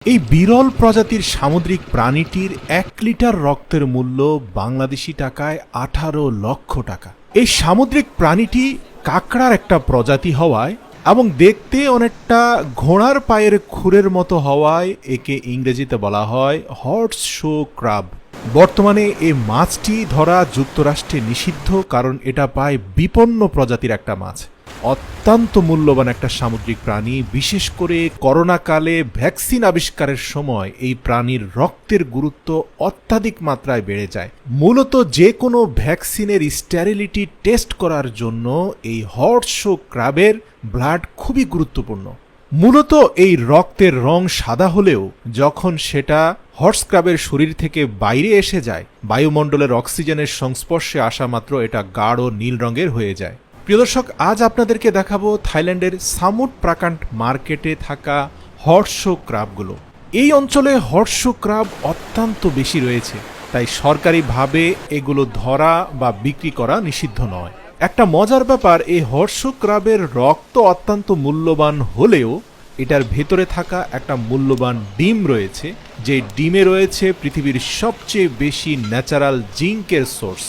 এই বিরল প্রজাতির সামুদ্রিক প্রাণীটির ১ লিটার রক্তের মূল্য বাংলাদেশি টাকায় ১৮ লক্ষ টাকা। এই সামুদ্রিক প্রাণীটি কাঁকড়ার একটা প্রজাতি হওয়ায় এবং দেখতে অনেকটা ঘোড়ার পায়ের খুরের মতো হওয়ায় একে ইংরেজিতে বলা হয় হর্সশু ক্রাব। বর্তমানে এই মাছটি ধরা যুক্তরাষ্ট্রে নিষিদ্ধ, কারণ এটা প্রায় বিপন্ন প্রজাতির একটা মাছ। অত্যন্ত মূল্যবান একটা সামুদ্রিক প্রাণী। বিশেষ করে করোনাকালে ভ্যাকসিন আবিষ্কারের সময় এই প্রাণীর রক্তের গুরুত্ব অত্যাধিক মাত্রায় বেড়ে যায়। মূলত যে কোনো ভ্যাকসিনের স্টেরিলিটি টেস্ট করার জন্য এই হর্সশু ক্রাবের ব্লাড খুবই গুরুত্বপূর্ণ। মূলত এই রক্তের রং সাদা হলেও যখন সেটা হর্স ক্রাবের শরীর থেকে বাইরে এসে যায়, বায়ুমণ্ডলের অক্সিজেনের সংস্পর্শে আসা মাত্র এটা গাঢ় নীল রঙের হয়ে যায়। প্রিয় দর্শক, আজ আপনাদেরকে দেখাবো থাইল্যান্ডের সামুট প্রাকান্ট মার্কেটে থাকা হর্সশু ক্রাবগুলো। এই অঞ্চলে হর্সশু ক্রাব অত্যন্ত বেশি রয়েছে, তাই সরকারিভাবে এগুলো ধরা বা বিক্রি করা নিষিদ্ধ নয়। একটা মজার ব্যাপার, এই হর্সশু ক্রাবের রক্ত অত্যন্ত মূল্যবান হলেও এটার ভেতরে থাকা একটা মূল্যবান ডিম রয়েছে, যে ডিমে রয়েছে পৃথিবীর সবচেয়ে বেশি ন্যাচারাল জিঙ্কের সোর্স।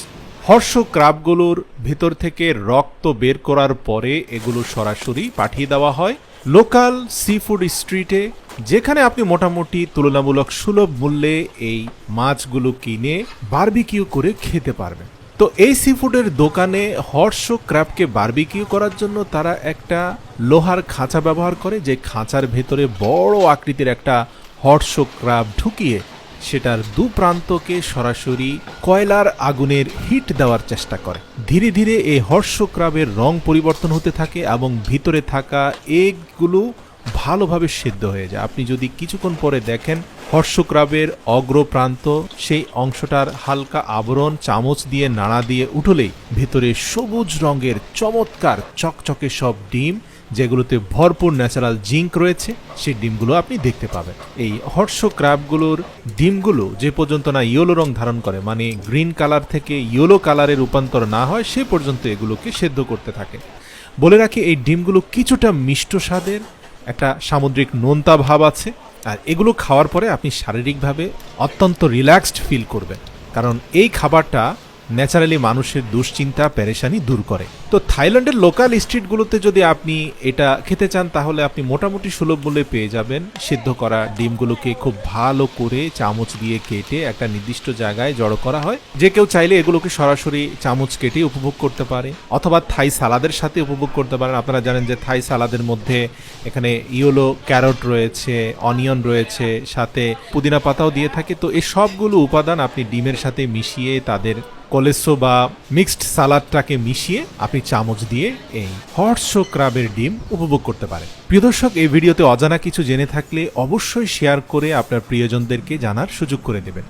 হর্সশু ক্রাবগুলোর ভেতর থেকে রক্ত বের করার পরে এগুলো সরাসরি পাঠিয়ে দেওয়া হয় লোকাল সি ফুড স্ট্রিটে, যেখানে আপনি মোটামুটি তুলনামূলক সুলভ মূল্যে এই মাছগুলো কিনে বারবিকিউ করে খেতে পারবেন। তো এই সি ফুডের দোকানে হর্সশু ক্র্যাবকে বারবিকিউ করার জন্য তারা একটা লোহার খাঁচা ব্যবহার করে, যে খাঁচার ভেতরে বড় আকৃতির একটা হর্সশু ক্র্যাব ঢুকিয়ে সেটার দু প্রান্তকে সরাসরি কয়লার আগুনের হিট দেওয়ার চেষ্টা করে। ধীরে ধীরে এই হর্সশু ক্র্যাবের রং পরিবর্তন হতে থাকে এবং ভিতরে থাকা এগগুলো ভালোভাবে সেদ্ধ হয়ে যায়। আপনি যদি কিছুক্ষণ পরে দেখেন হর্সশু ক্র্যাবের অগ্রপ্রান্ত, সেই অংশটার হালকা আবরণ চামচ দিয়ে নাড়া দিয়ে উঠলেই ভেতরে সবুজ রঙের চমৎকার চকচকে সব ডিম, যেগুলোতে ভরপুর ন্যাচারাল জিঙ্ক রয়েছে, সেই ডিমগুলো আপনি দেখতে পাবেন। এই হর্সশু ক্র্যাবগুলোর ডিমগুলো যে পর্যন্ত না ইয়েলো রং ধারণ করে, মানে গ্রিন কালার থেকে ইয়েলো কালারে রূপান্তর না হয়, সে পর্যন্ত এগুলোকে সেদ্ধ করতে থাকে। বলে রাখি, এই ডিমগুলো কিছুটা মিষ্ট স্বাদের, একটা সামুদ্রিক নোনতা ভাব আছে, আর এগুলো খাওয়ার পরে আপনি শারীরিকভাবে অত্যন্ত রিল্যাক্সড ফিল করবেন, কারণ এই খাবারটা ন্যাচারালি মানুষের দুশ্চিন্তা পেরেশানি দূর করে। তো থাইল্যান্ডের লোকাল স্ট্রিটগুলোতে যদি আপনি এটা খেতে চান, তাহলে আপনি মোটামুটি সুলভ মূল্যে পেয়ে যাবেন। সিদ্ধ করা ডিমগুলোকে খুব ভালো করে চামচ দিয়ে কেটে একটা নির্দিষ্ট জায়গায় জড়ো করা হয়। যে কেউ চাইলে এগুলোকে সরাসরি চামচ কেটে উপভোগ করতে পারে, অথবা থাই সালাদের সাথে উপভোগ করতে পারেন। আপনারা জানেন যে থাই সালাদের মধ্যে এখানে ইয়েলো ক্যারট রয়েছে, অনিয়ন রয়েছে, সাথে পুদিনা পাতাও দিয়ে থাকে। তো এই সবগুলো উপাদান আপনি ডিমের সাথে মিশিয়ে তাদের কোলেসো বা মিক্সড সালাদটাকে মিশিয়ে আপনি চামচ দিয়ে এই হর্সশু ক্র্যাবের ডিম উপভোগ করতে পারেন। প্রিয় দর্শক, এই ভিডিওতে অজানা কিছু জেনে থাকলে অবশ্যই শেয়ার করে আপনার প্রিয়জনদেরকে জানার সুযোগ করে দেবেন।